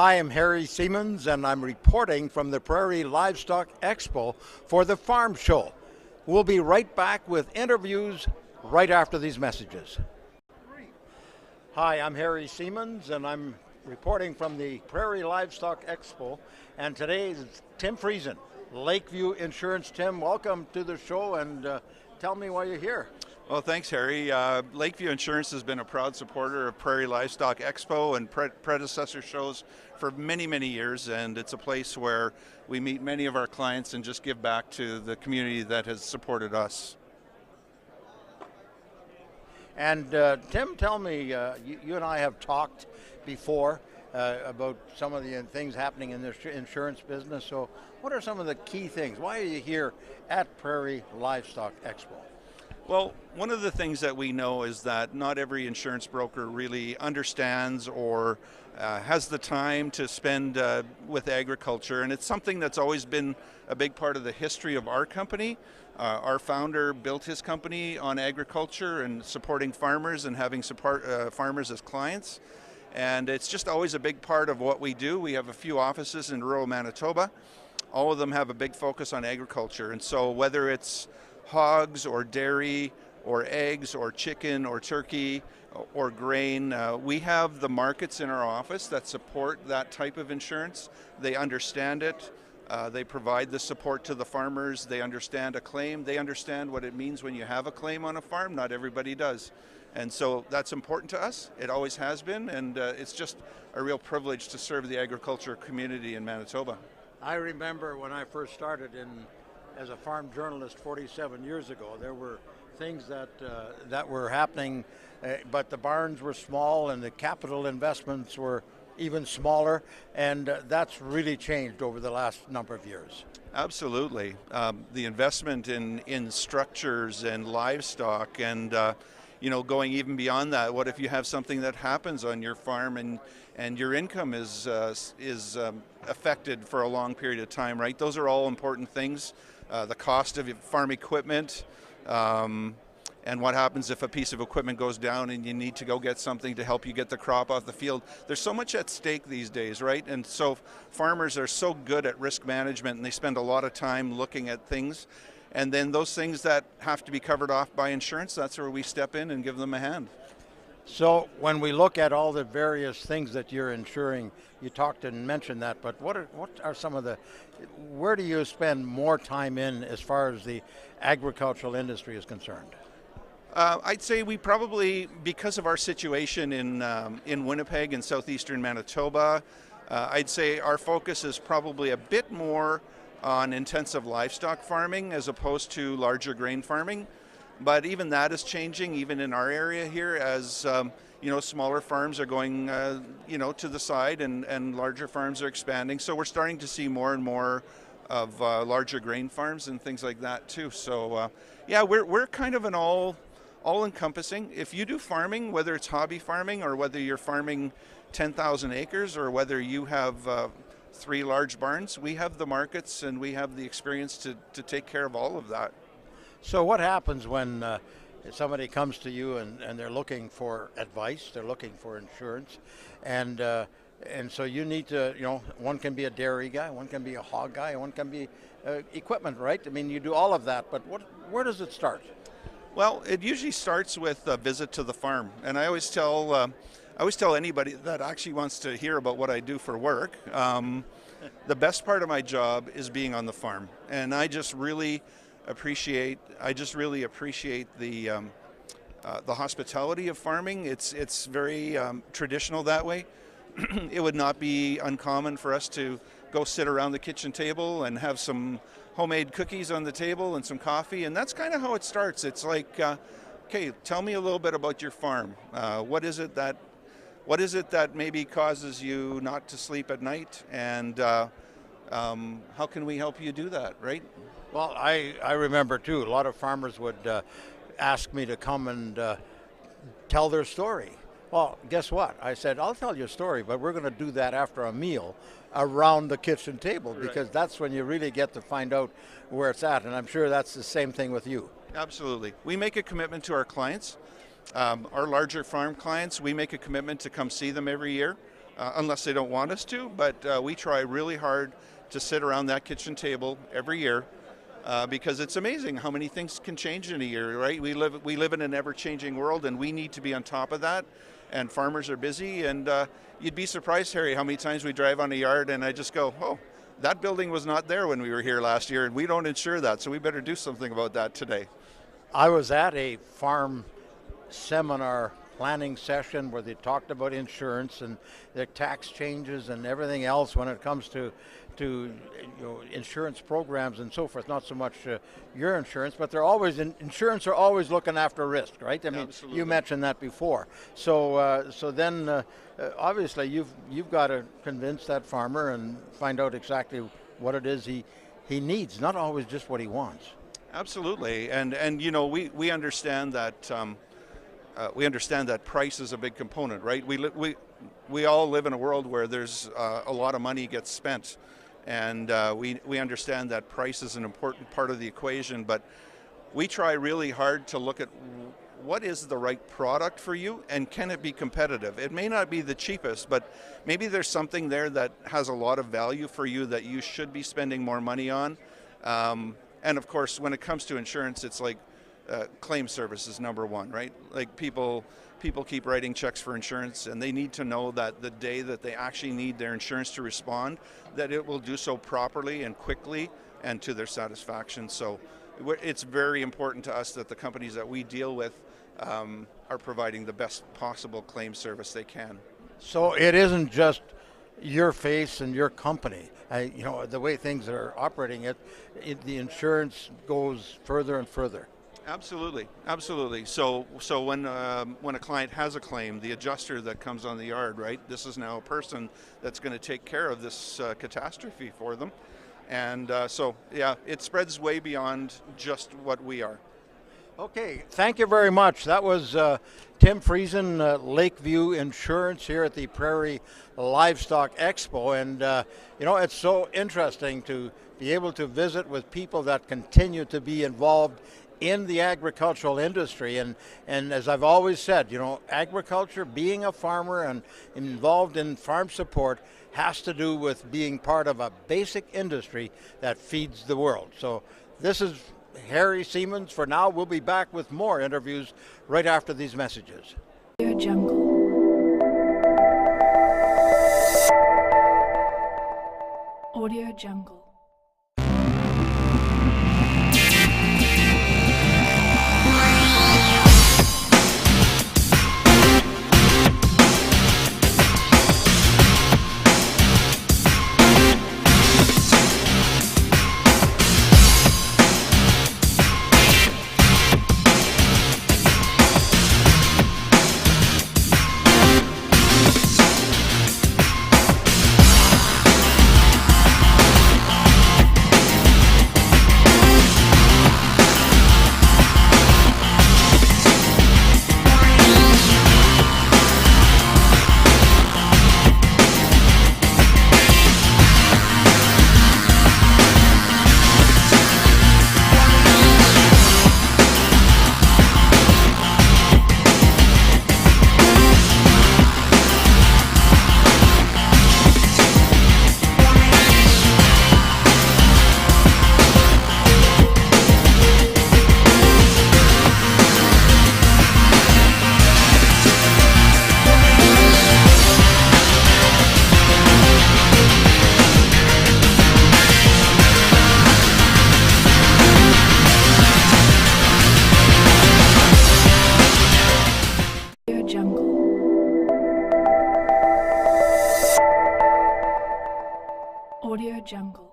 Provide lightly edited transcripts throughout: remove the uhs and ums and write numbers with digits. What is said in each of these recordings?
Hi, I'm Harry Siemens, and I'm reporting from the Prairie Livestock Expo for the Farm Show. We'll be right back with interviews right after these messages. Hi, I'm Harry Siemens, and I'm reporting from the Prairie Livestock Expo, and today is Tim Friesen, Lakeview Insurance. Tim, welcome to the show, and tell me why you're here. Well, thanks, Harry. Lakeview Insurance has been a proud supporter of Prairie Livestock Expo and predecessor shows for many, many years, and it's a place where we meet many of our clients and just give back to the community that has supported us. And Tim, tell me, you and I have talked before about some of the things happening in the insurance business. So what are some of the key things? Why are you here at Prairie Livestock Expo? Well, one of the things that we know is that not every insurance broker really understands or has the time to spend with agriculture, and it's something that's always been a big part of the history of our company. Our founder built his company on agriculture and supporting farmers and having farmers as clients, and it's just always a big part of what we do. We have a few offices in rural Manitoba. All of them have a big focus on agriculture, and so whether it's hogs or dairy or eggs or chicken or turkey or grain, we have the markets in our office that support that type of insurance. They understand it. They provide the support to the farmers. They understand a claim. They understand what it means when you have a claim on a farm. Not everybody does. And so that's important to us. It always has been, and it's just a real privilege to serve the agriculture community in Manitoba. I remember when I first started as a farm journalist 47 years ago, there were things that were happening, but the barns were small and the capital investments were even smaller, and that's really changed over the last number of years. Absolutely. The investment in structures and livestock and going even beyond that. What if you have something that happens on your farm and your income is affected for a long period of time, right? Those are all important things. The cost of farm equipment, and what happens if a piece of equipment goes down and you need to go get something to help you get the crop off the field. There's so much at stake these days, right? And so farmers are so good at risk management, and they spend a lot of time looking at things. And then those things that have to be covered off by insurance, that's where we step in and give them a hand. So when we look at all the various things that you're insuring, you talked and mentioned that, but what are some of where do you spend more time in as far as the agricultural industry is concerned? I'd say we probably, because of our situation in Winnipeg and southeastern Manitoba, I'd say our focus is probably a bit more on intensive livestock farming as opposed to larger grain farming. But even that is changing, even in our area here, as smaller farms are going to the side and larger farms are expanding. So we're starting to see more and more of larger grain farms and things like that too. So we're kind of an all-encompassing. If you do farming, whether it's hobby farming or whether you're farming 10,000 acres or whether you have 3 large barns, we have the markets and we have the experience to take care of all of that. So what happens when somebody comes to you and they're looking for advice, they're looking for insurance, and so you need to, one can be a dairy guy, one can be a hog guy, one can be equipment, right? I mean, you do all of that, but where does it start? Well, it usually starts with a visit to the farm, and I always tell anybody that actually wants to hear about what I do for work, the best part of my job is being on the farm, and I just really appreciate the hospitality of farming. It's very traditional that way. It would not be uncommon for us to go sit around the kitchen table and have some homemade cookies on the table and some coffee, and that's kind of how it starts. It's like, okay, tell me a little bit about your farm. What is it that maybe causes you not to sleep at night, and how can we help you do that, right? Well, I remember too, a lot of farmers would ask me to come and tell their story. Well, guess what? I said, I'll tell you a story, but we're going to do that after a meal around the kitchen table, because that's when you really get to find out where it's at. And I'm sure that's the same thing with you. Absolutely. We make a commitment to our clients. Our larger farm clients, we make a commitment to come see them every year. unless they don't want us to. But we try really hard to sit around that kitchen table every year because it's amazing how many things can change in a year, right? We live in an ever-changing world, and we need to be on top of that. And farmers are busy, and you'd be surprised, Harry, how many times we drive on a yard and I just go, oh, that building was not there when we were here last year, and we don't insure that, so we better do something about that today. I was at a farm seminar planning session where they talked about insurance and their tax changes and everything else when it comes to insurance programs and so forth. Not so much your insurance, but they're always insurance are always looking after risk, right? I mean, Absolutely. you mentioned that before. So then obviously you've got to convince that farmer and find out exactly what it is he needs, not always just what he wants. Absolutely, and you know, we understand that. We understand that price is a big component, right? We all live in a world where there's a lot of money gets spent, and we understand that price is an important part of the equation. But we try really hard to look at what is the right product for you, and can it be competitive? It may not be the cheapest, but maybe there's something there that has a lot of value for you that you should be spending more money on. And of course, when it comes to insurance, it's like claim service is number one, right? Like people keep writing checks for insurance, and they need to know that the day that they actually need their insurance to respond, that it will do so properly and quickly and to their satisfaction. So it's very important to us that the companies that we deal with are providing the best possible claim service they can. So it isn't just your face and your company. You know, the way things are operating, the insurance goes further and further. Absolutely, absolutely. So when a client has a claim, the adjuster that comes on the yard, right? This is now a person that's going to take care of this catastrophe for them, and so yeah, it spreads way beyond just what we are. Okay, thank you very much. That was Tim Friesen, Lakeview Insurance here at the Prairie Livestock Expo, and you know, it's so interesting to be able to visit with people that continue to be involved in the agricultural industry, and as I've always said, you know, agriculture, being a farmer and involved in farm support, has to do with being part of a basic industry that feeds the world. So this is Harry Siemens for now. We'll be back with more interviews right after these messages. Jungle. Audio Jungle. Audio Jungle.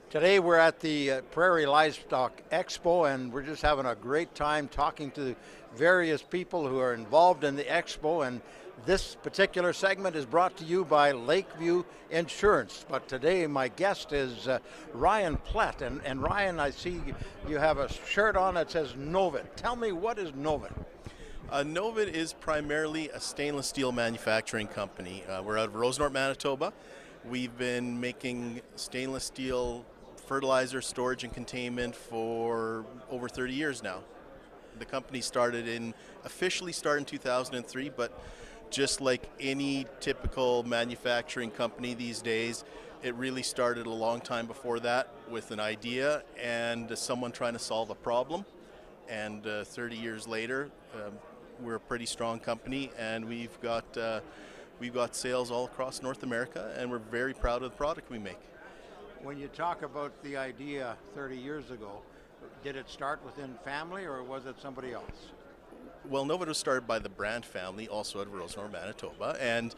Today we're at the Prairie Livestock Expo, and we're just having a great time talking to various people who are involved in the expo, and this particular segment is brought to you by Lakeview Insurance. But today my guest is Ryan Plett, and Ryan, I see you have a shirt on that says Novid. Tell me, what is Novid? Novid is primarily a stainless steel manufacturing company. We're out of Rosenort, Manitoba. We've been making stainless steel fertilizer, storage, and containment for over 30 years now. The company officially started in 2003, but just like any typical manufacturing company these days, it really started a long time before that with an idea and someone trying to solve a problem. And 30 years later, we're a pretty strong company, and we've got sales all across North America, and we're very proud of the product we make. When you talk about the idea 30 years ago, did it start within family or was it somebody else? Well, Novid was started by the Brand family, also out of Rosenor, Manitoba, and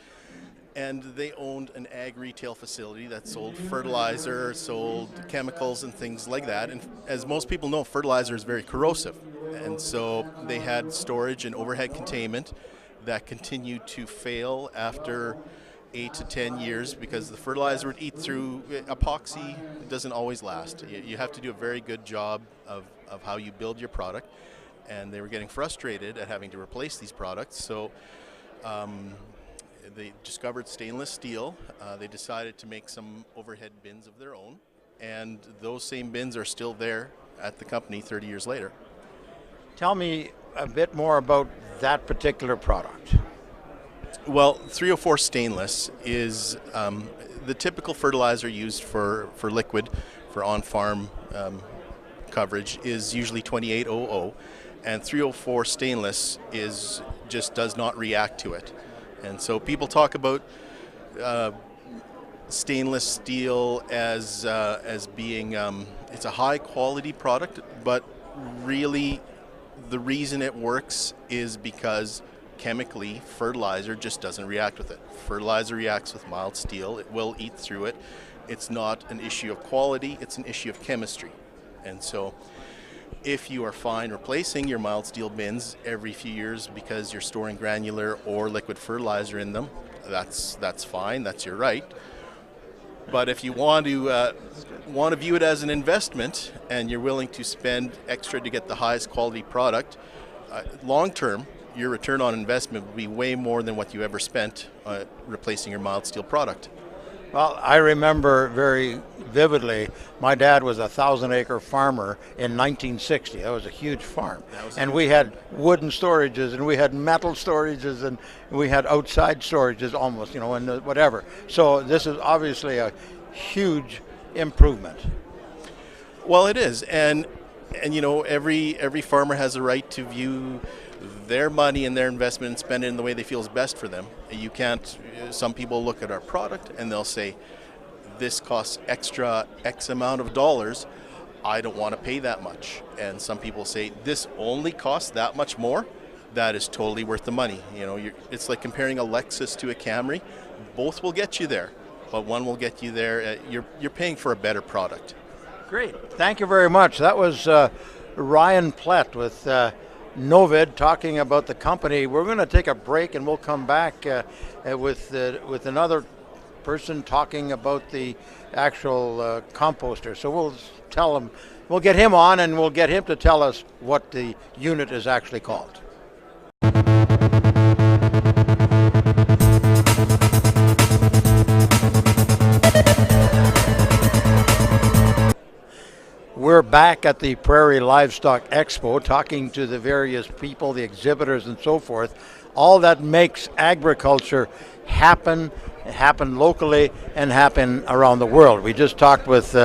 they owned an ag retail facility that sold fertilizer, sold chemicals and things like that. And as most people know, fertilizer is very corrosive. And so they had storage and overhead containment that continued to fail after 8 to 10 years because the fertilizer would eat through epoxy. It doesn't always last. You have to do a very good job of how you build your product. And they were getting frustrated at having to replace these products. So they discovered stainless steel. They decided to make some overhead bins of their own. And those same bins are still there at the company 30 years later. Tell me a bit more about that particular product. Well, 304 stainless is the typical fertilizer used for liquid, for on-farm coverage is usually 2800, and 304 stainless just does not react to it. And so people talk about stainless steel as being it's a high quality product, but really the reason it works is because chemically fertilizer just doesn't react with it. Fertilizer reacts with mild steel. It will eat through it. It's not an issue of quality, it's an issue of chemistry. And so if you are fine replacing your mild steel bins every few years because you're storing granular or liquid fertilizer in them, that's fine, that's your right. But if you want to view it as an investment and you're willing to spend extra to get the highest quality product, long term, your return on investment would be way more than what you ever spent replacing your mild steel product. Well, I remember very vividly, my dad was a 1,000-acre farmer in 1960. That was a huge farm. And we had wooden storages, and we had metal storages, and we had outside storages almost, and whatever. So this is obviously a huge improvement. Well, it is. And every farmer has a right to view their money and their investment and spend it in the way they feel is best for them. You can't, some people look at our product and they'll say, this costs extra X amount of dollars, I don't want to pay that much. And some people say, this only costs that much more, that is totally worth the money. It's like comparing a Lexus to a Camry. Both will get you there, but one will get you there, you're paying for a better product. Great, thank you very much. That was Ryan Plett with Novid talking about the company. We're going to take a break and we'll come back with another person talking about the actual composter. So we'll get him on and we'll get him to tell us what the unit is actually called. We're back at the Prairie Livestock Expo talking to the various people, the exhibitors and so forth, all that makes agriculture happen locally and happen around the world. We just talked with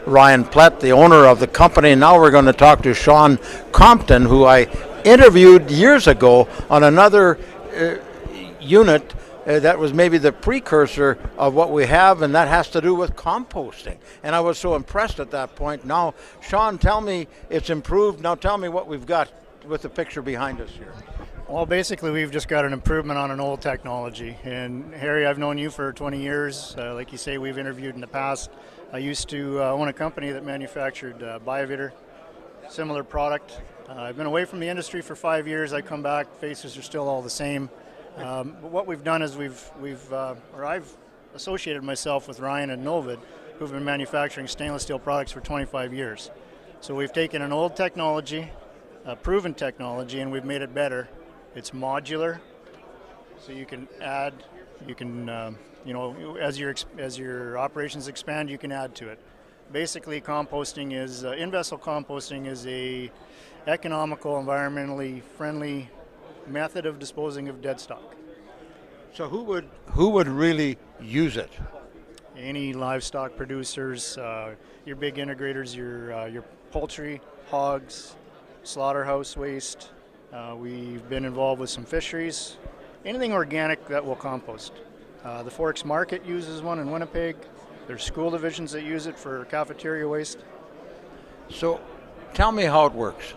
Ryan Plett, the owner of the company. Now we're going to talk to Shawn Compton, who I interviewed years ago on another unit that was maybe the precursor of what we have, and that has to do with composting. And I was so impressed at that point. Now, Shawn, tell me it's improved. Now tell me what we've got with the picture behind us here. Well, basically, we've just got an improvement on an old technology. And Harry, I've known you for 20 years. Like you say, we've interviewed in the past. I used to own a company that manufactured BioVitter, similar product. I've been away from the industry for 5 years. I come back, faces are still all the same. But what we've done is I've associated myself with Ryan and Novid, who've been manufacturing stainless steel products for 25 years. So we've taken an old technology, a proven technology, and we've made it better. It's modular, so you can add, as your operations expand, you can add to it. Basically, composting is in-vessel composting is a economical, environmentally friendly method of disposing of dead stock. So who would really use it? Any livestock producers, your big integrators, your poultry, hogs, slaughterhouse waste. We've been involved with some fisheries. Anything organic that will compost. The Forks Market uses one in Winnipeg. There's school divisions that use it for cafeteria waste. So tell me how it works.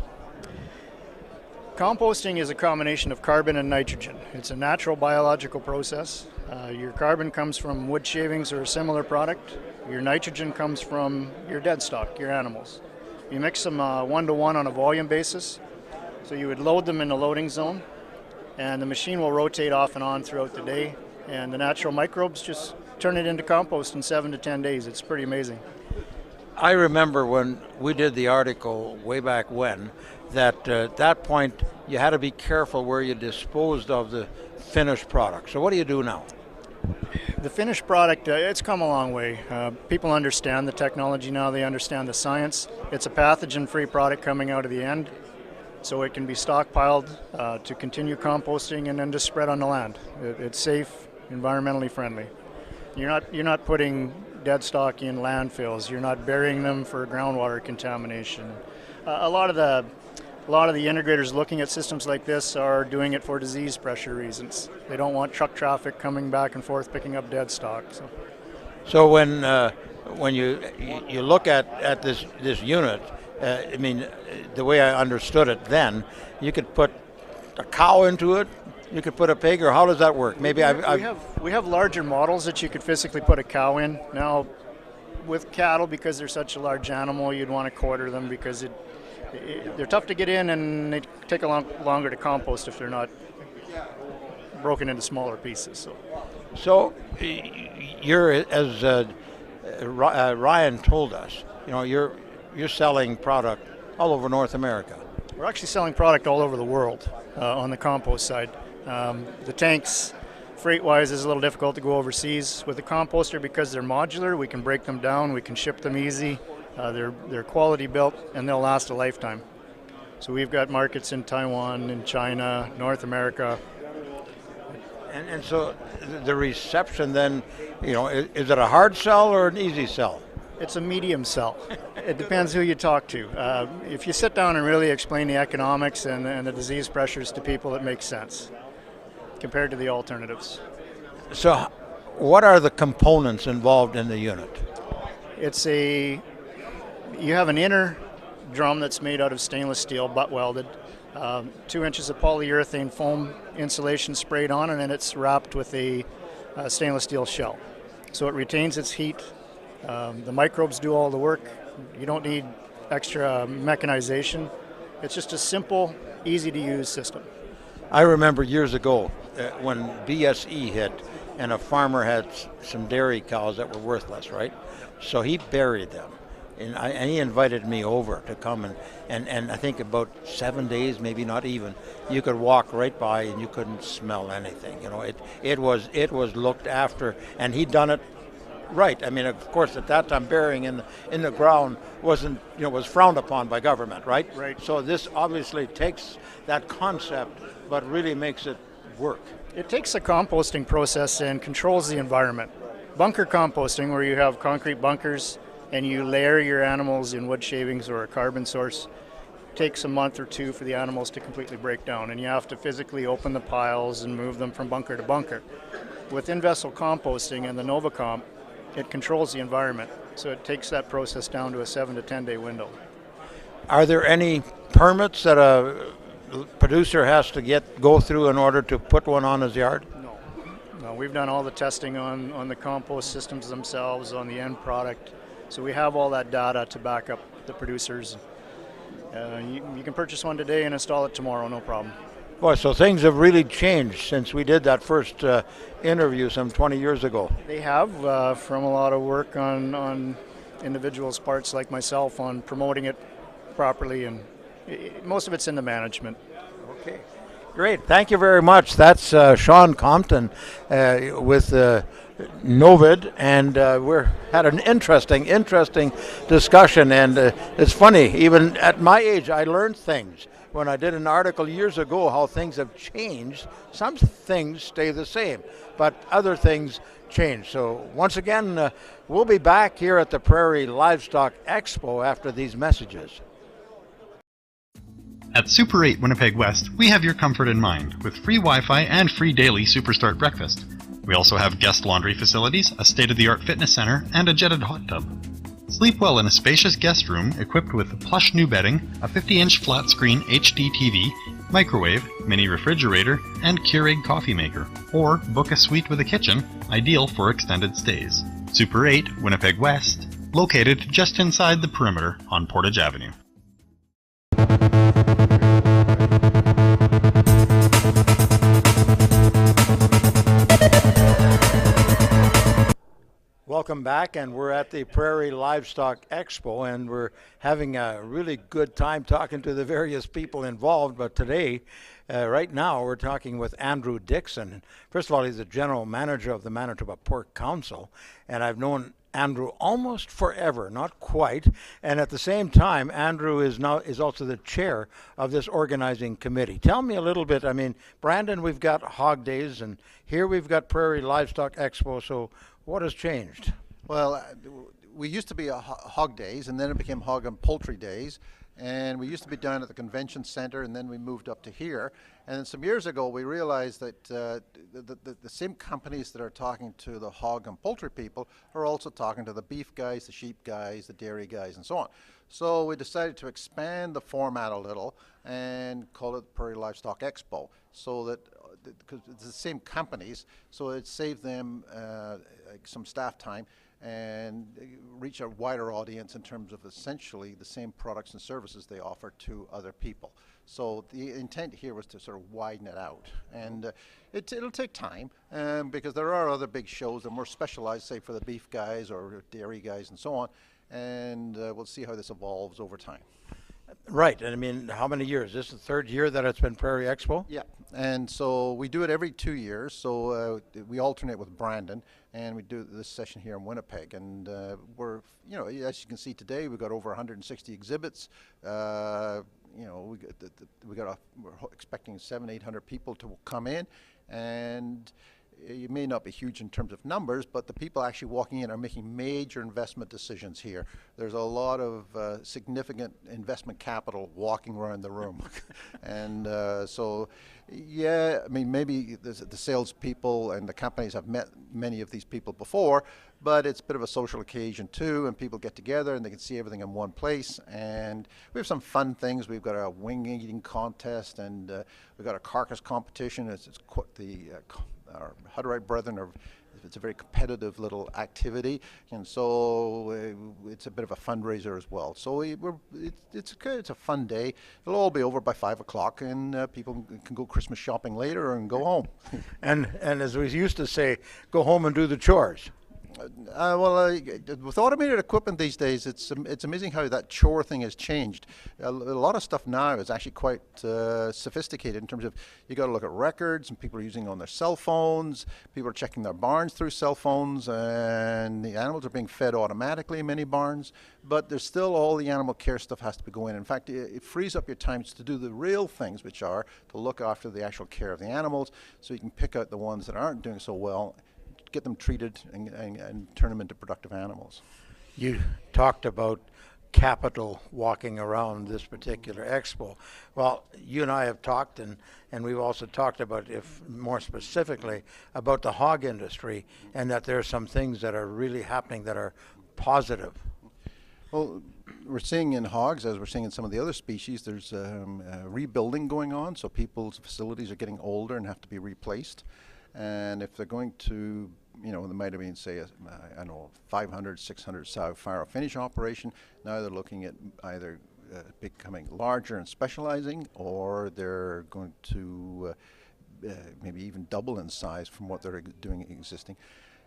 Composting is a combination of carbon and nitrogen. It's a natural biological process. Your carbon comes from wood shavings or a similar product. Your nitrogen comes from your dead stock, your animals. You mix them 1-to-1 on a volume basis. So you would load them in the loading zone, and the machine will rotate off and on throughout the day, and the natural microbes just turn it into compost in 7 to 10 days. It's pretty amazing. I remember when we did the article way back when, that at that point you had to be careful where you disposed of the finished product. So what do you do now? The finished product, it's come a long way. People understand the technology now. They understand the science. It's a pathogen-free product coming out of the end, so it can be stockpiled to continue composting and then just spread on the land. It's safe, environmentally friendly. You're not putting dead stock in landfills. You're not burying them for groundwater contamination. A lot of the integrators looking at systems like this are doing it for disease pressure reasons. They don't want truck traffic coming back and forth picking up dead stock. So when you look at this unit, I mean, the way I understood it then, you could put a cow into it, you could put a pig, or how does that work? Maybe we have larger models that you could physically put a cow in. Now, with cattle, because they're such a large animal, you'd want to quarter them because they're tough to get in, and they take a longer to compost if they're not broken into smaller pieces. So you're, as Ryan told us, you're selling product all over North America. We're actually selling product all over the world on the compost side. The tanks, freight-wise, is a little difficult to go overseas. With the composter, because they're modular, we can break them down, we can ship them easy. They're quality built, and they'll last a lifetime. So we've got markets in Taiwan, in China, North America. And so the reception then, is it a hard sell or an easy sell? It's a medium sell. It depends who you talk to. If you sit down and really explain the economics and the disease pressures to people, it makes sense compared to the alternatives. So what are the components involved in the unit? You have an inner drum that's made out of stainless steel, butt welded, 2 inches of polyurethane foam insulation sprayed on, and then it's wrapped with a stainless steel shell. So it retains its heat. The microbes do all the work. You don't need extra mechanization. It's just a simple, easy to use system. I remember years ago when BSE hit and a farmer had some dairy cows that were worthless, right? So he buried them. And he invited me over to come and I think about 7 days, maybe not even, you could walk right by and you couldn't smell anything. It was looked after, and he'd done it right. I mean, of course, at that time, burying in the ground was frowned upon by government, right? Right. So this obviously takes that concept, but really makes it work. It takes a composting process and controls the environment. Bunker composting, where you have concrete bunkers and you layer your animals in wood shavings or a carbon source, takes a month or two for the animals to completely break down, and you have to physically open the piles and move them from bunker to bunker. With in-vessel composting and the NovaComp, it controls the environment, so it takes that process down to a 7 to 10 day window. Are there any permits that a producer has to go through in order to put one on his yard? No, we've done all the testing on the compost systems themselves, on the end product. So we have all that data to back up the producers. You can purchase one today and install it tomorrow, no problem. Boy, so things have really changed since we did that first interview some 20 years ago. They have, from a lot of work on individuals' parts like myself on promoting it properly, and most of it's in the management. Okay. Great. Thank you very much. That's Shawn Compton with Novid, and we're had an interesting discussion. And it's funny, even at my age, I learned things. When I did an article years ago, how things have changed. Some things stay the same, but other things change. So once again, we'll be back here at the Prairie Livestock Expo after these messages. At Super 8 Winnipeg West, we have your comfort in mind with free Wi-Fi and free daily Superstart breakfast. We also have guest laundry facilities, a state-of-the-art fitness center, and a jetted hot tub. Sleep well in a spacious guest room equipped with plush new bedding, a 50-inch flat-screen HD TV, microwave, mini refrigerator, and Keurig coffee maker. Or book a suite with a kitchen, ideal for extended stays. Super 8 Winnipeg West, located just inside the perimeter on Portage Avenue. Welcome back, and we're at the Prairie Livestock Expo, and we're having a really good time talking to the various people involved. But today, right now, we're talking with Andrew Dickson. First of all, he's the general manager of the Manitoba Pork Council, and I've known Andrew almost forever, not quite. And at the same time, Andrew is also the chair of this organizing committee. Tell me a little bit. I mean, Brandon, we've got Hog Days, and here we've got Prairie Livestock Expo. So what has changed? Well, we used to be a Hog Days, and then it became Hog and Poultry Days. And we used to be down at the convention center, and then we moved up to here. And then some years ago, we realized that the same companies that are talking to the hog and poultry people are also talking to the beef guys, the sheep guys, the dairy guys, and so on. So we decided to expand the format a little and call it Prairie Livestock Expo, so that because it's the same companies, so it saved them some staff time and reach a wider audience in terms of essentially the same products and services they offer to other people. So the intent here was to sort of widen it out, and it'll take time because there are other big shows that are more specialized, say for the beef guys or dairy guys and so on, and we'll see how this evolves over time. Right, and I mean, how many years? This is the third year that it's been Prairie Expo? Yeah, and so we do it every 2 years, so we alternate with Brandon, and we do this session here in Winnipeg, and we're, as you can see today, we've got over 160 exhibits. We're expecting 700-800 people to come in, and it may not be huge in terms of numbers, but the people actually walking in are making major investment decisions here. There's a lot of significant investment capital walking around the room. And so, yeah, I mean, maybe the salespeople and the companies have met many of these people before, but it's a bit of a social occasion too, and people get together and they can see everything in one place. And we have some fun things. We've got a wing eating contest, and we've got a carcass competition. Our Hutterite brethren it's a very competitive little activity, and so it's a bit of a fundraiser as well. So it's a fun day. It'll all be over by 5 o'clock, and people can go Christmas shopping later and go home. and as we used to say, go home and do the chores. With automated equipment these days, it's amazing how that chore thing has changed. A lot of stuff now is actually quite sophisticated in terms of you got to look at records, and people are using it on their cell phones. People are checking their barns through cell phones, and the animals are being fed automatically in many barns. But there's still all the animal care stuff has to be going in. In fact, it frees up your time to do the real things, which are to look after the actual care of the animals, so you can pick out the ones that aren't doing so well, get them treated and turn them into productive animals. You talked about capital walking around this particular expo. Well, you and I have talked, and we've also talked about, if more specifically, about the hog industry, and that there are some things that are really happening that are positive. Well, we're seeing in hogs, as we're seeing in some of the other species, there's rebuilding going on, so people's facilities are getting older and have to be replaced. And if they're going to, they might have been, say, 500, 600 sow farrow finish operation. Now they're looking at either becoming larger and specializing, or they're going to maybe even double in size from what they're doing existing.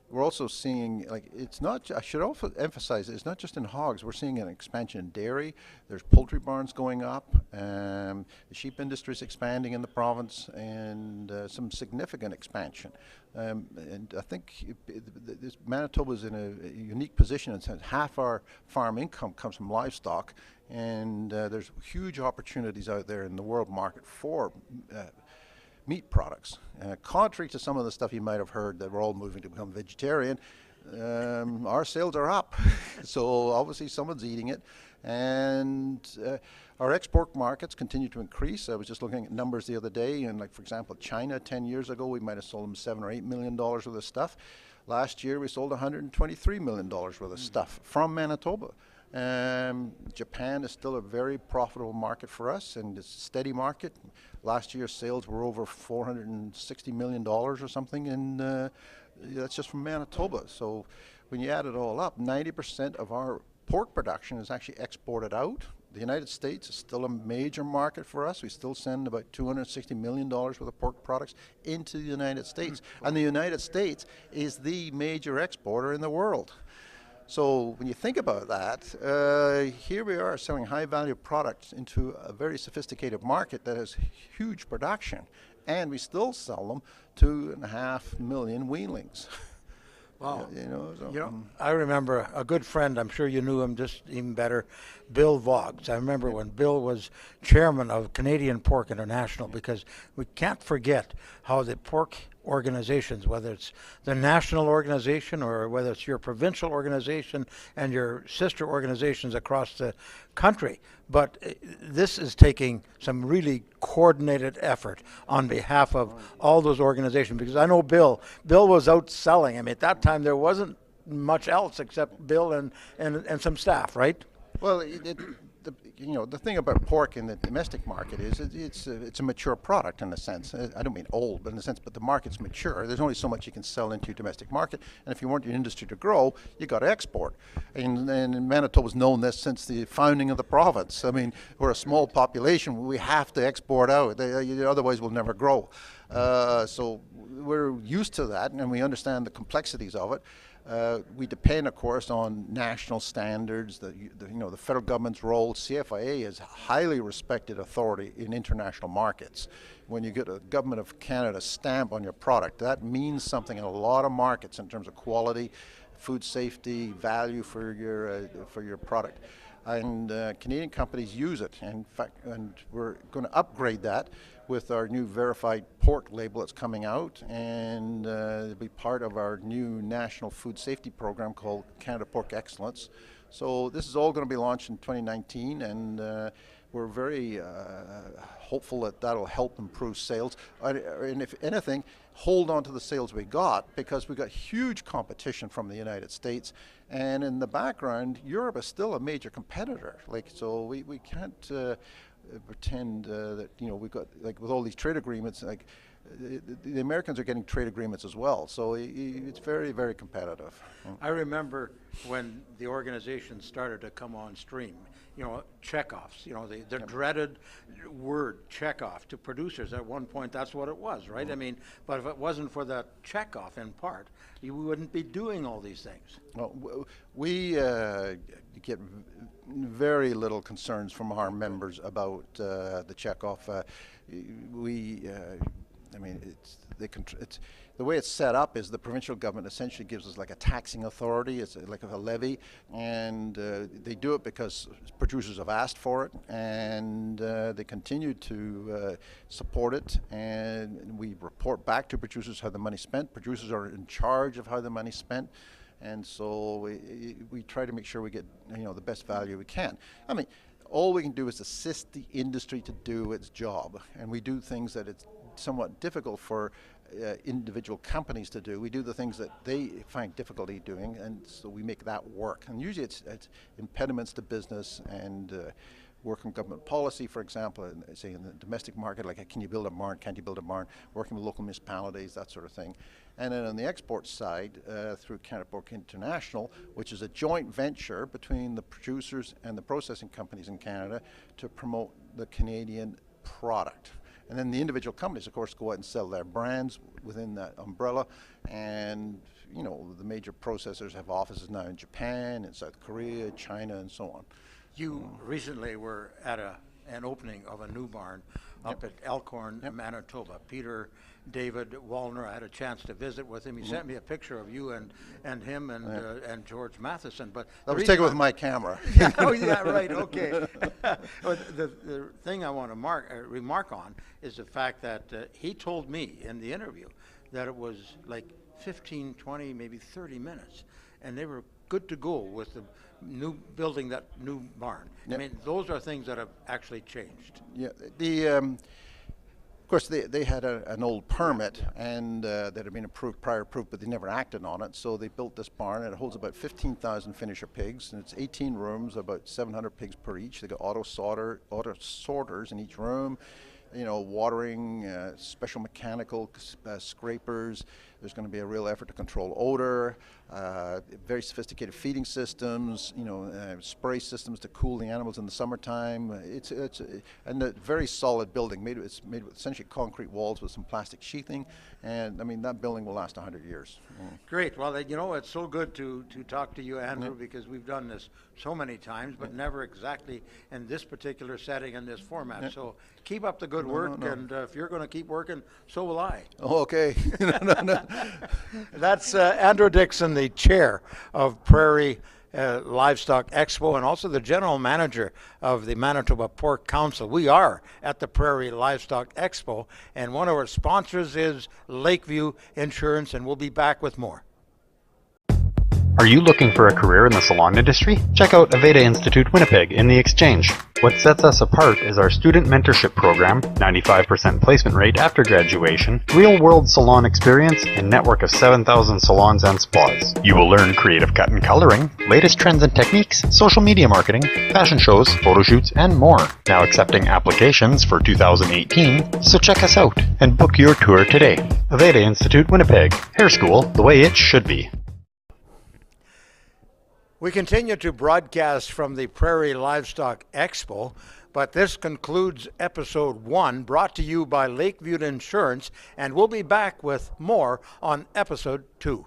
we're also seeing, like, it's not, I should also emphasize, it's not just in hogs. We're seeing an expansion in dairy. There's poultry barns going up. The sheep industry is expanding in the province, and some significant expansion. And I think Manitoba is in a unique position in the sense half our farm income comes from livestock, and there's huge opportunities out there in the world market for meat products. Contrary to some of the stuff you might have heard that we're all moving to become vegetarian, our sales are up. So obviously someone's eating it. And our export markets continue to increase. I was just looking at numbers the other day, and like, for example, China 10 years ago, we might have sold them $7 or $8 million worth of stuff. Last year, we sold $123 million worth of stuff from Manitoba. Japan is still a very profitable market for us, and it's a steady market. Last year's sales were over $460 million or something, and that's just from Manitoba. So when you add it all up, 90% of our pork production is actually exported out. The United States is still a major market for us. We still send about $260 million worth of pork products into the United States. And the United States is the major exporter in the world. So when you think about that, here we are selling high-value products into a very sophisticated market that has huge production, and we still sell them 2.5 million weanlings. Wow. So, I remember a good friend, I'm sure you knew him just even better, Bill Vogs. I remember when Bill was chairman of Canadian Pork International, because we can't forget how the pork organizations, whether it's the national organization or whether it's your provincial organization and your sister organizations across the country, but this is taking some really coordinated effort on behalf of all those organizations, because I know Bill was out selling. I mean, at that time there wasn't much else except Bill and some staff, right? Well, the thing about pork in the domestic market is it's a mature product in a sense. I don't mean old, but in a sense, but the market's mature. There's only so much you can sell into your domestic market, and if you want your industry to grow, you got to export. And Manitoba's known this since the founding of the province. I mean, we're a small population. We have to export out. Otherwise, we'll never grow. So we're used to that, and we understand the complexities of it. We depend, of course, on national standards, the federal government's role. CFIA is a highly respected authority in international markets. When you get a Government of Canada stamp on your product, that means something in a lot of markets in terms of quality, food safety, value for your product. And Canadian companies use it. In fact, and we're going to upgrade that with our new verified pork label that's coming out, and it'll be part of our new national food safety program called Canada Pork Excellence. So this is all going to be launched in 2019, and we're very hopeful that that'll help improve sales, and if anything, hold on to the sales we got, because we got huge competition from the United States, and in the background, Europe is still a major competitor. So we can't pretend that we've got, like, with all these trade agreements, like the Americans are getting trade agreements as well. So it's very, very competitive. I remember when the organization started to come on stream, checkoffs, the dreaded word checkoff to producers. At one point, that's what it was, right? I mean, but if it wasn't for that checkoff in part, you wouldn't be doing all these things. Well, we get very little concerns from our members about the checkoff. It's the way it's set up is the provincial government essentially gives us like a taxing authority. It's like a levy, and they do it because producers have asked for it, and they continue to support it, and we report back to producers how the money's spent. Producers are in charge of how the money's spent, and so we try to make sure we get the best value we can. I mean, all we can do is assist the industry to do its job, and we do things that it's somewhat difficult for individual companies to do. We do the things that they find difficulty doing, and so we make that work. And usually it's impediments to business and work on government policy, for example, and say in the domestic market, like can you build a barn, can't you build a barn, working with local municipalities, that sort of thing. And then on the export side, through Canada Pork International, which is a joint venture between the producers and the processing companies in Canada to promote the Canadian product. And then the individual companies, of course, go out and sell their brands within that umbrella, and you know, the major processors have offices now in Japan, in South Korea, China, and so on. You recently were at an opening of a new barn up at Elkhorn, Manitoba. Peter David Wallner, I had a chance to visit with him. He sent me a picture of you and him and George Matheson. But I was taken with my camera. Oh, yeah, right, okay. But the thing I want to remark on is the fact that he told me in the interview that it was like 15, 20, maybe 30 minutes, and they were good to go with the new building that new barn. I mean, those are things that have actually changed. Yeah, of course, they had an old permit and that had been prior approved, but they never acted on it. So they built this barn, and it holds about 15,000 finisher pigs, and it's 18 rooms, about 700 pigs per each. They got auto sorters in each room. You know, watering, special mechanical scrapers. There's going to be a real effort to control odor, very sophisticated feeding systems, you know, spray systems to cool the animals in the summertime. And a very solid building. It's made with essentially concrete walls with some plastic sheathing. And I mean, that building will last 100 years. Great. Well, you know, it's so good to talk to you, Andrew, because we've done this so many times, but never exactly in this particular setting and this format. So keep up the good work, and if you're going to keep working, so will I. Oh, okay. That's Andrew Dixon, the chair of Prairie Livestock Expo, and also the general manager of the Manitoba Pork Council. We are at the Prairie Livestock Expo, and one of our sponsors is Lakeview Insurance, and we'll be back with more. Are you looking for a career in the salon industry? Check out Aveda Institute Winnipeg in the Exchange. What sets us apart is our student mentorship program, 95% placement rate after graduation, real-world salon experience, and network of 7,000 salons and spas. You will learn creative cut and coloring, latest trends and techniques, social media marketing, fashion shows, photo shoots, and more. Now accepting applications for 2018, so check us out and book your tour today. Aveda Institute Winnipeg. Hair school the way it should be. We continue to broadcast from the Prairie Livestock Expo, but this concludes episode 1, brought to you by Lakeview Insurance, and we'll be back with more on episode 2.